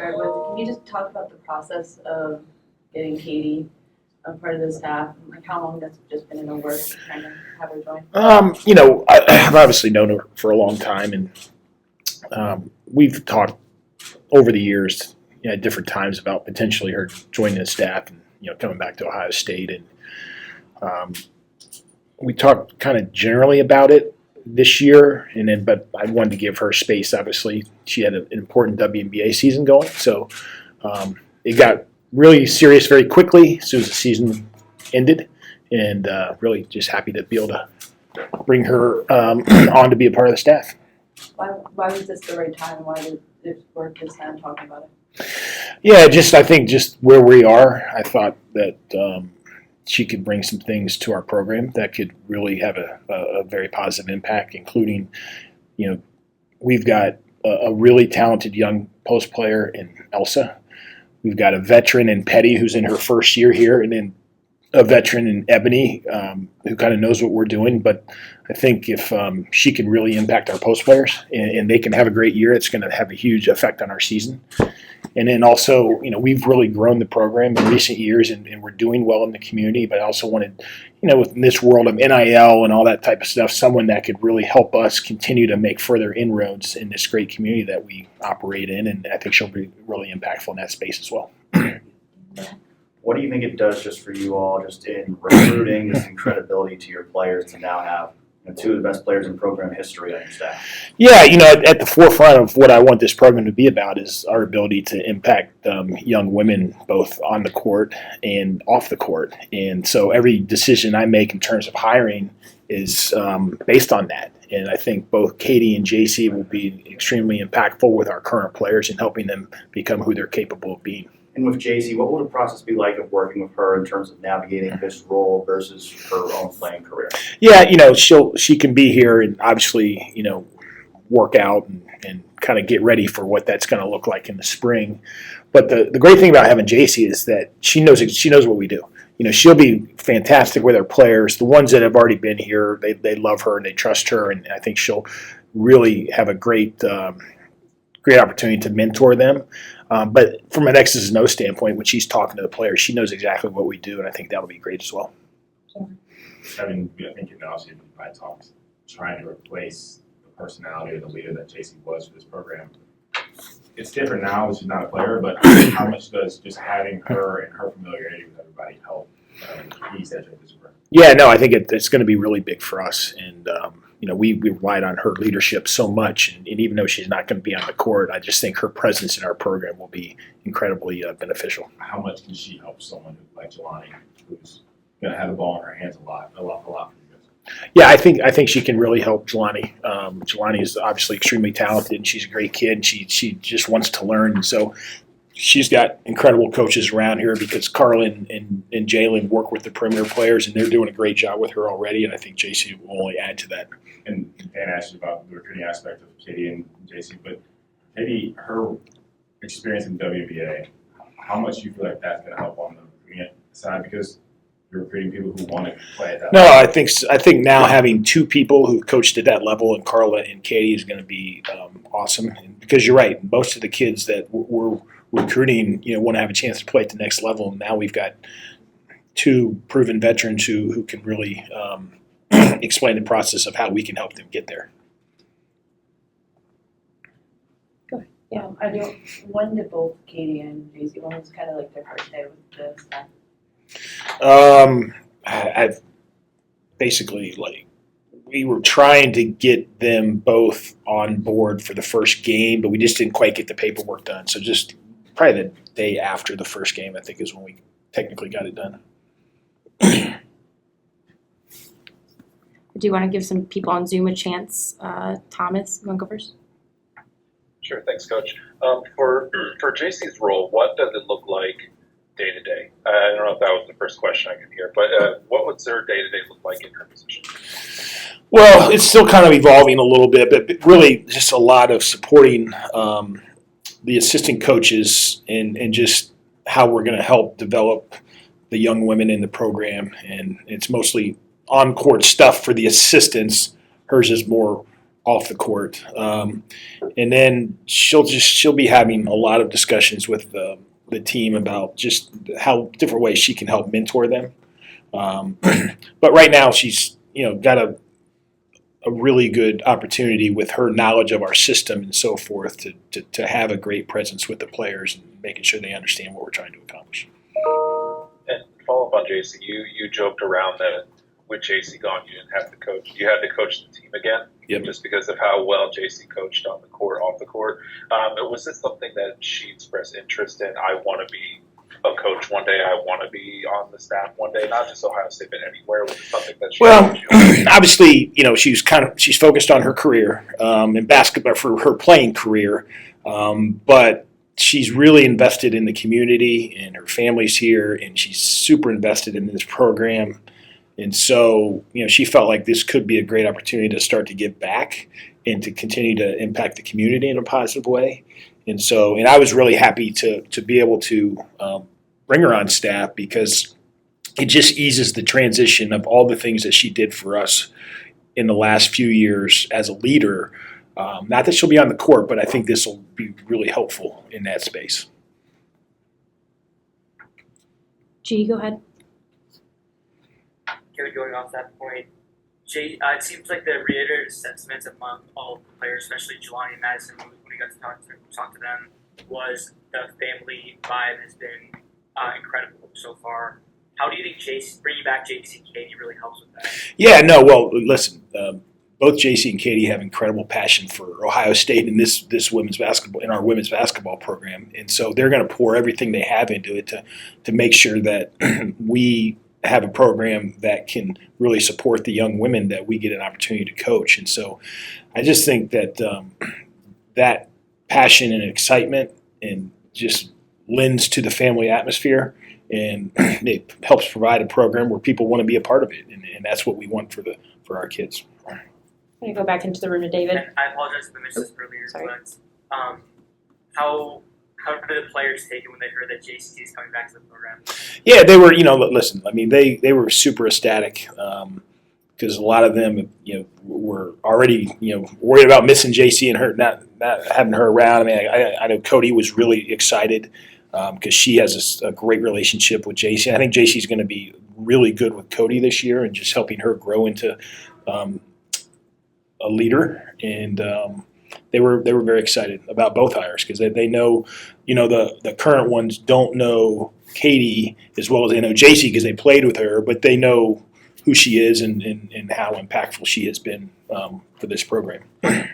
start with, can you just talk about the process of getting Katie a part of the staff? Like how long that's just been in the works to kind of have her join? I've obviously known her for a long time, and we've talked over the years at different times about potentially her joining the staff and coming back to Ohio State, and we talked kind of generally about it this year, but I wanted to give her space. Obviously, she had an important WNBA season going, so it got really serious very quickly as soon as the season ended, and really just happy to be able to bring her on to be a part of the staff. Why was this the right time? Why did it work this time talking about it? Yeah, I think just where we are, I thought that she could bring some things to our program that could really have a very positive impact, including, we've got a really talented young post player in Elsa. We've got a veteran in Petty who's in her first year here, and then a veteran in Ebony who kind of knows what we're doing. But I think if she can really impact our post players and they can have a great year, it's going to have a huge effect on our season. And then also, we've really grown the program in recent years, and we're doing well in the community. But I also wanted, within this world of NIL and all that type of stuff, someone that could really help us continue to make further inroads in this great community that we operate in. And I think she'll be really impactful in that space as well. What do you think it does just for you all, just in recruiting, just in credibility to your players to now have two of the best players in program history on your staff? Yeah, at the forefront of what I want this program to be about is our ability to impact young women both on the court and off the court. And so every decision I make in terms of hiring is based on that. And I think both Katie and Jacy will be extremely impactful with our current players in helping them become who they're capable of being. And with Jacy, what will the process be like of working with her in terms of navigating this role versus her own playing career? Yeah, she can be here and obviously, work out and kind of get ready for what that's going to look like in the spring. But the great thing about having Jacy is that she knows what we do. She'll be fantastic with our players. The ones that have already been here, they love her and they trust her, and I think she'll really have a great opportunity to mentor them. But from an X's and O's standpoint, when she's talking to the players, she knows exactly what we do, and I think that'll be great as well. I think obviously I talked trying to replace the personality or the leader that Jacy was for this program. It's different now that she's not a player, but how much does just having her and her familiarity with everybody help ease that transition for her? Yeah, no, I think it's going to be really big for us, and we relied on her leadership so much, and even though she's not going to be on the court, I just think her presence in our program will be incredibly beneficial. How much can she help someone like Jelani, who's going to have the ball in her hands a lot for you guys? Yeah, I think she can really help Jelani. Jelani is obviously extremely talented, and she's a great kid. She just wants to learn, and so she's got incredible coaches around here because Carlin and Jalen work with the perimeter players, and they're doing a great job with her already, and I think Jacy will only add to that. And Dan asked you about the recruiting aspect of Katie and Jacy, but Katie, her experience in WNBA, how much do you feel like that's going to help on the recruiting side? Because you're recruiting people who want to play at that level. I think now having two people who've coached at that level, and Carla and Katie, is going to be awesome. And because you're right, most of the kids that we're recruiting, want to have a chance to play at the next level. And now we've got two proven veterans who can really explain the process of how we can help them get there. Yeah, I do. When did both Katie and Jacy, when was kind of like their first day with the staff? I've basically we were trying to get them both on board for the first game, but we just didn't quite get the paperwork done. So just probably the day after the first game, I think, is when we technically got it done. Do you want to give some people on Zoom a chance? Thomas, you want to go first? Sure, thanks, Coach. For Jacy's role, what does it look like day to day? I don't know if that was the first question I could hear, but what would her day to day look like in her position? Well, it's still kind of evolving a little bit, but really just a lot of supporting the assistant coaches and just how we're going to help develop the young women in the program. And it's mostly on-court stuff for the assistants. Hers is more off the court. And then she'll be having a lot of discussions with the team about just how different ways she can help mentor them. But right now she's got a really good opportunity with her knowledge of our system and so forth to have a great presence with the players and making sure they understand what we're trying to accomplish. And follow up on Jacy, you joked around that with Jacy gone, you didn't have to coach. You had to coach the team again, just because of how well Jacy coached on the court, off the court. Was this something that she expressed interest in? I want to be a coach one day. I want to be on the staff one day, not just Ohio State, but anywhere. Was it something that she obviously, she's focused on her career in basketball for her playing career, but she's really invested in the community and her family's here, and she's super invested in this program. And so, she felt like this could be a great opportunity to start to give back and to continue to impact the community in a positive way. And so, I was really happy to be able to bring her on staff because it just eases the transition of all the things that she did for us in the last few years as a leader. Not that she'll be on the court, but I think this will be really helpful in that space. G, go ahead. Kevin, going off that point, it seems like the reiterated sentiments among all the players, especially Jelani and Madison, when we got to talk to them, was the family vibe has been incredible so far. How do you think bringing back Jacy and Katie really helps with that? Yeah, no, well, listen, both Jacy and Katie have incredible passion for Ohio State and this women's basketball, in our women's basketball program. And so they're going to pour everything they have into it to make sure that we have a program that can really support the young women that we get an opportunity to coach. And so I just think that that passion and excitement and just lends to the family atmosphere, and it helps provide a program where people want to be a part of it. And that's what we want for our kids. I'm going to go back into the room to David. And I apologize if I missed this earlier, Sorry. but how did the players take it when they heard that Jacy is coming back to the program? Yeah, they were, listen, I mean, they were super ecstatic because a lot of them, were already, worried about missing Jacy and her, not having her around. I mean, I know Cody was really excited because she has a great relationship with Jacy. I think Jacy's going to be really good with Cody this year and just helping her grow into a leader. And they were very excited about both hires because they know, the current ones don't know Katie as well as they know Jacy because they played with her, but they know who she is and how impactful she has been for this program. David,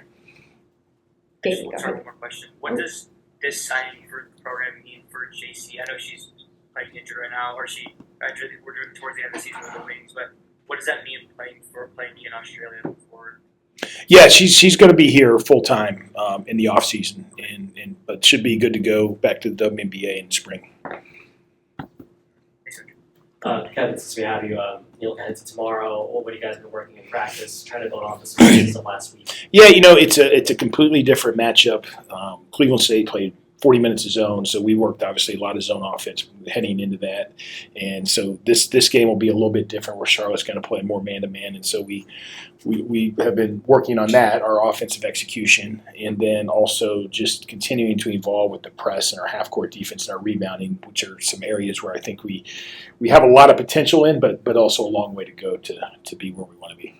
go Sorry, ahead. one more question. What does this signing for the program mean for Jacy? I know she's playing injured right now, or we're doing towards the end of the season with the Wings, but what does that mean playing in Australia moving forward? Yeah, she's going to be here full time in the off season, but should be good to go back to the WNBA in the spring. Kevin, since we have you, you'll head to tomorrow. What have you guys been working in practice, trying to build off the success of last week? Yeah, it's a completely different matchup. Cleveland State played 40 minutes of zone, so we worked obviously a lot of zone offense heading into that. And so this game will be a little bit different where Charlotte's going to play more man-to-man. And so we have been working on that, our offensive execution, and then also just continuing to evolve with the press and our half-court defense and our rebounding, which are some areas where I think we have a lot of potential in, but also a long way to go to be where we want to be.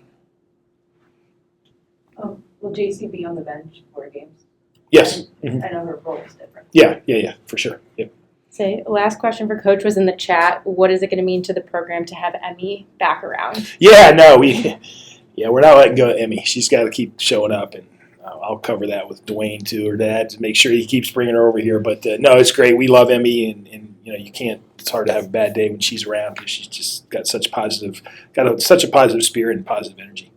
Will Jacy be on the bench for games? Yes. Mm-hmm. I know her role is different. Yeah, for sure. Yep. So last question for Coach was in the chat. What is it going to mean to the program to have Emmy back around? Yeah, no, we're not letting go of Emmy. She's got to keep showing up, and I'll cover that with Dwayne too, her dad, to make sure he keeps bringing her over here. But no, it's great. We love Emmy, and you can't. It's hard to have a bad day when she's around because she's just got such a positive spirit and positive energy.